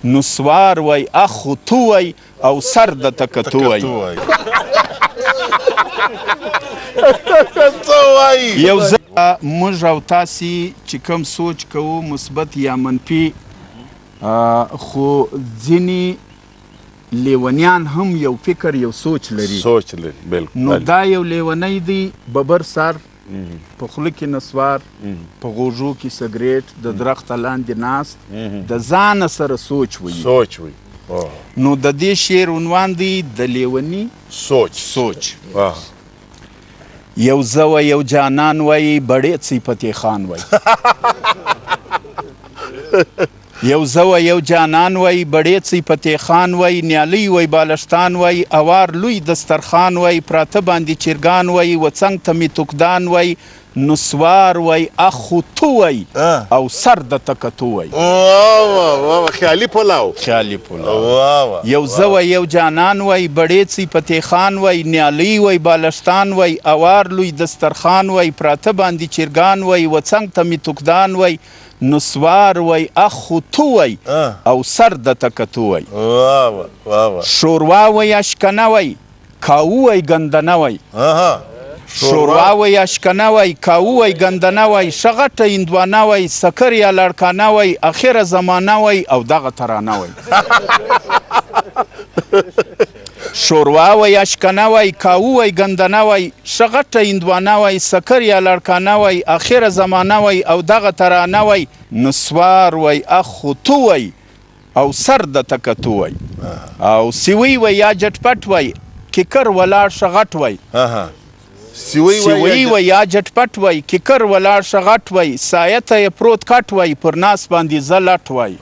نسوار وای اخو تو وای او سر د تکتو وای یو ځل موږ او تاسې چې کوم سوچ کوو مثبت یا منفي خو ځینې لیونیان هم یو فکر یو سوچ لري نو دا یو لیونی دی ببر سر په خوله کې نسوار په غوږو کې سګریټ د درخته لاندې ناست د ځانه سره سوچ وي نو د دې شعر عنوان دی د لیوني سوچ یو زه و یو جانان وای بړې فتح خان وای یو زه و یو جانان وای بړې فتح خان وای نیالی وای بالشتان وای اوار لوی دسترخان وای پراته باندې چرګان وای وڅنګ ته می توکدان وای نسوار وای اخو تو وای او سر د تکتو وای خیالي پلاو یو زه و یو جانان وای بړې فتح خان وای نیالی وای بالشتان وای اوار لوی دسترخان وای پراته باندې چرګان وای وڅنګ ته می توکدان وای نسوار وای اخو تو وای او سر د تکتو وای شوروا وای اشکنه وای کاو وای ګندنه وای شوروا وای اشکنه وای کاو وای ګندنه وای شغټه هندوانه وای سکر یا لړکانه وای اخره زمانه وای او دغه ترانه وای شوروا وای اشکنه وای کاو وای ګندنه وای شغټه هندوانه وای سکر یا لړکانه وای اخره زمانه وای او دغه ترانه وای نسوار وای اخو تو وای او سر د تکتو وای او سیوی وای یا جټپټ وای کیکر ولاړ شغټ وای سیوی وای یا جټپټ وای کیکر ولاړ شغټ وای سایته یې پروت کټ وای پر ناس باندې زلټ وای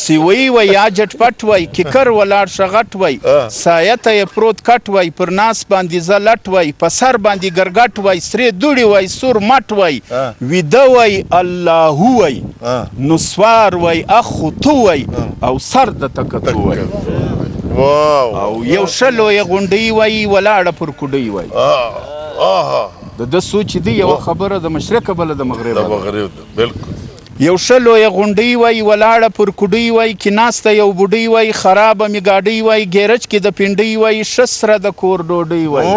سیوی وای یا جټپټ وای کیکر ولاړ شغټ وای سایته یې پروت کټ وای پر ناس باندې زلټ وای په سر باندې ګرګټ وای سرې دوړي وای سور مټ وای ویده وای الله وای نسوار وای اخو تو وای او سر د تکتو وای او یو شلو یې غونډۍ وای ولاړه پر کوډۍ وای د سوچ دی یو خبره د مشرق بله د مغرب یو شلو یې غونډۍ وای ولاړه پر کوډۍ وای کې ناسته یو بوډۍ وای خرابه مې ګاډۍ وای ګیرج کې د پنډۍ وای ښه سره د کور ډوډۍ وای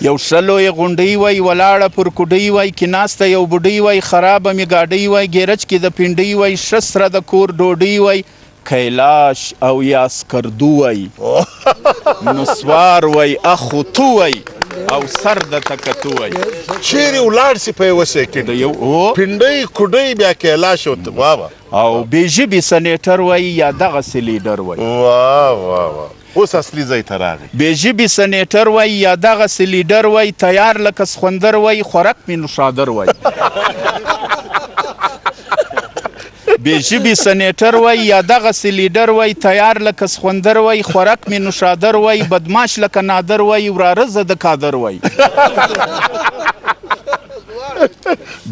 یو شلو یې غونډۍ وای ولاړه پر کوډۍ وای کې ناسته یو بوډۍ وای خرابه مې ګاډۍ وای ګیرج کې د پنډۍ وای ښه سره د کور ډوډۍ وای کیلاش او یا سکردو وای نسوار وای اخو تو وای او سر د تکتو وای چیرې ولاړ سي په یوه سیکنډ پنډۍ کوډۍ بیا کیلاش او بې ژبې سنیټر وای یا دغسې لیډر وای اوس اصلي ځای ته راغی بې ژبې سنیټر وای یا دغسې لیډر وای تیار لکه سخوندر وای خوراک مې نوشادر وای بې ژبې سنیټر وای یا دغسې لیډر وای تیار لکه سخوندر وای خوراک مې نوشادر وای بدماش لکه نادر وای وراره زه د کادر وای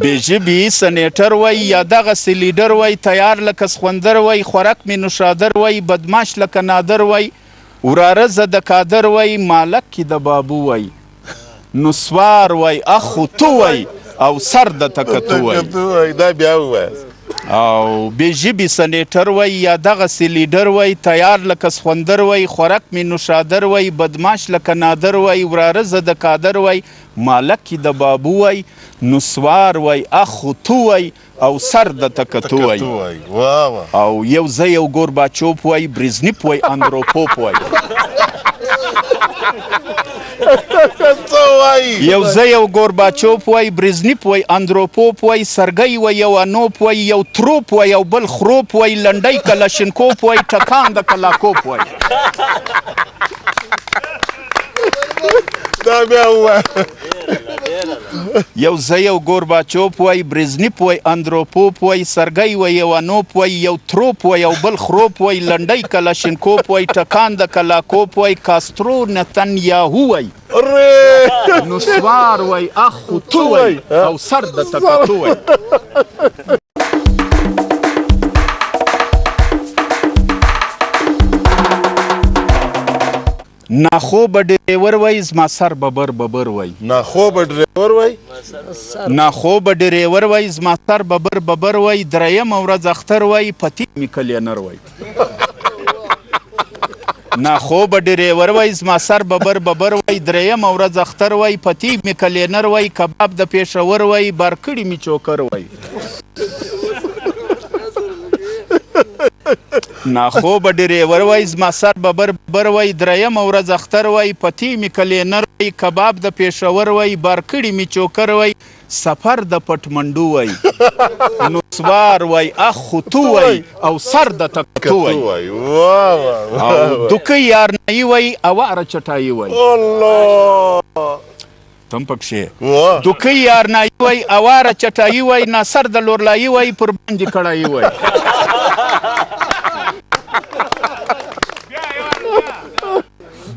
بې ژبې سنیټر وای یا دغسې لیډر وای تیار لکه سخوندر وای خوراک مې نوشادر وای بدماش لکه نادر وای وراره زه د کادر وای مالک کې د بابو وای نسوار وای اخو تو وای او سر د تکتو وای دا بیا ووایاست او بې ژبې سنیټر وای یا دغسې لیډر وای تیار لکه سخوندر وای خوراک مې نوشادر وای بدماش لکه نادر وای وراره زه د کادر وای مالک کې د بابو وای نسوار وای اخو تو وای او سر د تکتو وای او یو زه یو ګورباچوف وای بریزنیف وای اندروپوپ وای یو زه یو ګورباچوف وای بریزنیف وای اندروپوپ وای سرګی وای یو انوپ وای یو تروپ وای یو بل خروپ وای لنډی کلاشینکوپ وای ټکان د کلاکوپ وای دا بیا ووایه یو زه یو ګورباچوف وای بریزنیف وای اندروپوپ وای سرګی وای یو انوپ وای یو تروپ وای یو بل خروپ وای لنډی کلاشینکوپ وای ټکان د کلاکوپ وای کاسترو نتنیاهو وای نسوار وای اخو تو وای او سر د تکتو وای ناخوبه ډریور وای زما سر ببر ببر وای ناخوبه ډریور وای نا خوب ډریور وای زما سر ببر وای دریم ورځ اختر وای پتی می کلینر وای نا خوب ډریور وای زما سر ببر وای دریم ورځ اختر وای پتی می کلینر وای کباب د پېښور وای بارکړی می چوکر وای نا خوب ډریور وای زما سر ببر وای دریم ورځ اختر وای پتی می کلینر وای کباب د پېښور وای بارکړی می چوکر وای سفر د پټمنډو وای نسوار وای اخ تو وای او سر د تکتو وای او دوکه یار نای وای اواره چټای وای الله تم پکښې دوکه یار نای وای اواره چټای وای ناصر د لورلای وای پر باندې کړای وای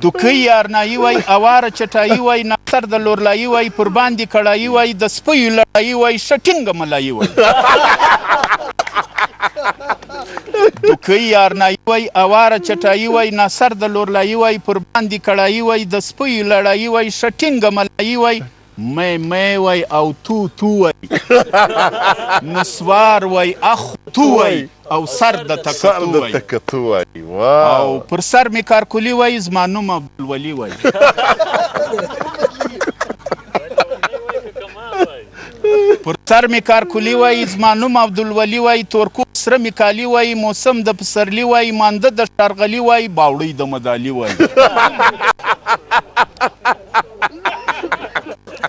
دوکه یارنایی وای اواره چټایی وای ناصر د لورلایی وای پر باندې کړایی وای د سپیو لړایی وای شټینګ ملایی وای دوکه یارنایی وای اواره چټایی وای ناصر د لورلایی وای پر باندې کړایی وای د سپیو لړایی وای شټینګ ملایی وای می وای او تو وای نسوار وای اخ تو وای او سر د تکتو وای او پر سر می کارکولی وای زما نوم عبدالولي وای پر سر می کارکولی وای زما نوم عبدالولي وای تورکو سره می کالی وای موسم د پسرلی وای مانده د شارغلی وای باوړی د مدالی وای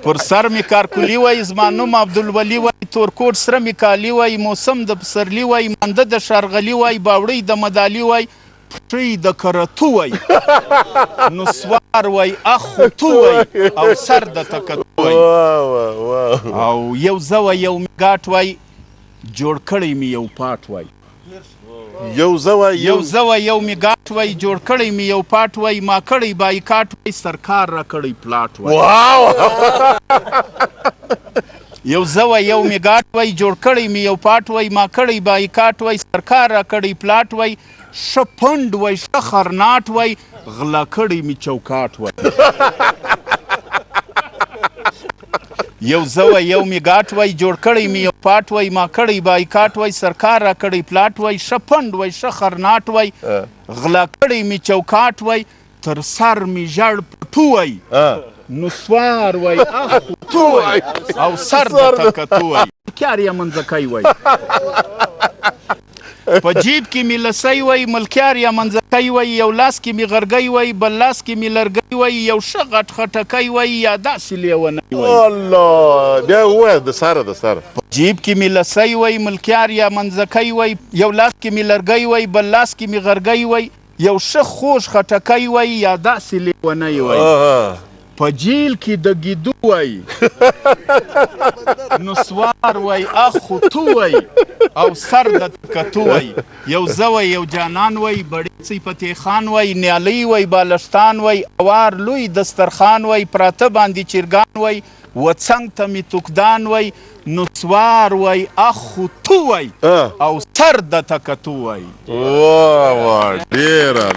پر سر می کارکولی وای زما نوم عبدالولي وای تورکوټ سره می کالی وای موسم د پسرلی وای مانده د شارغلی وای باوړی د مدالی وای پټی د کرتو وای نسوار وای اخ تو وای او سر د تکتو وای او یو زوه یو میګاټ وای جوړ کړی می یو پاټ وای یو زوه یو میګاټ وای جوړ کړی می یو پاټ وای ما کړی بایکاټ وای سرکار را کړی پلاټ وای یو زوه یو میګاټ وای جوړ کړی می یو پاټ وای ما کړی بایکاټ وای سرکار را کړی پلاټ وای شپند وای شخرناټ وای غلا کړی می چوکاټ وای یو زوه یو میګاټ وای جوړ کړی می یو پاټ وای ما کړی بایکاټ وای سرکار را کړی پلاټ وای شپند وای شخرناټ وای غلا کړی می چوکاټ وای تر سر می ژړ پټو وای نسوار وای اخ تو وای او سر د تکتو وای کار یا منځکای وای په جیب کې می لسی وای ملکیار یا منځکای وای یو لاس کې می غرګی وای بل لاس کې می لرګی وای یو ښه غټ خټکی وای یا داسې لیونی وای الله بیا ووایه د سره په جیب کې می لسی وای ملکیار یا منځکای وای یو لاس کې می لرګی وای بل لاس کې می غرګی وای یو ښه خوږ خټکی وای یا داسې لیونی وای په جیل کې د ګیدو وای نسوار وای اخ تو وای او سر د تکتو وای یو زوه یو جانان وای بړیڅی فتح خان وای نیالی وای بالشتان وای اوار لوی دسترخان وای پراته باندې چرګان وای وڅنګ ته می توکدان وای نسوار وای اخ تو وای او سر د تکتو وای واه ډیره